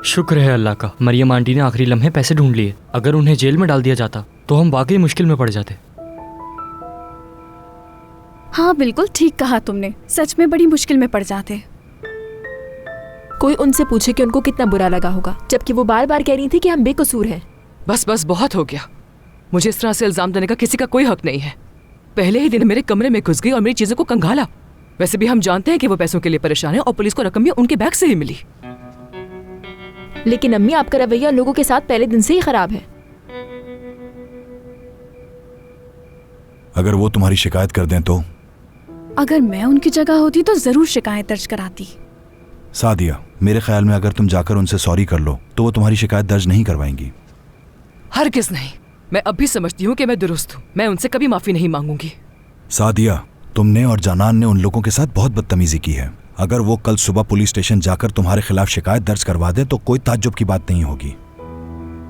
शुक्र है अल्लाह का, मरियम आंटी ने आखिरी लम्हे पैसे ढूंढ लिए। अगर उन्हें जेल में डाल दिया जाता तो हम वाकई मुश्किल में पड़ जाते। हाँ बिल्कुल ठीक कहा तुमने, सच में बड़ी मुश्किल में पड़ जाते। कोई उनसे पूछे कि उनको कितना बुरा लगा होगा, जबकि वो बार बार कह रही थी कि हम बेकसूर हैं। बस बस बहुत हो गया। मुझे इस तरह से इल्जाम देने का किसी का कोई हक नहीं है। पहले ही दिन मेरे कमरे में घुस गई और मेरी चीजों को कंगाला। वैसे भी हम जानते हैं कि वो पैसों के लिए परेशान है और पुलिस को रकम भी उनके बैग से ही मिली। लेकिन अम्मी, आपका रवैया लोगों के साथ पहले दिन से ही खराब है। अगर वो तुम्हारी शिकायत कर दें तो? अगर मैं उनकी जगह होती तो जरूर शिकायत दर्ज कराती। सादिया, मेरे ख्याल में अगर तुम जाकर उनसे सॉरी कर लो तो वो तुम्हारी शिकायत दर्ज नहीं करवाएंगी। हरगिज़ नहीं। मैं अब भी समझती हूँ कि मैं दुरुस्त हूँ। मैं उनसे कभी माफी नहीं मांगूंगी। सादिया, तुमने और जानान ने उन लोगों के साथ बहुत बदतमीजी की है। अगर वो कल सुबह पुलिस स्टेशन जाकर तुम्हारे खिलाफ शिकायत दर्ज करवा दे तो कोई ताज्जुब की बात नहीं होगी।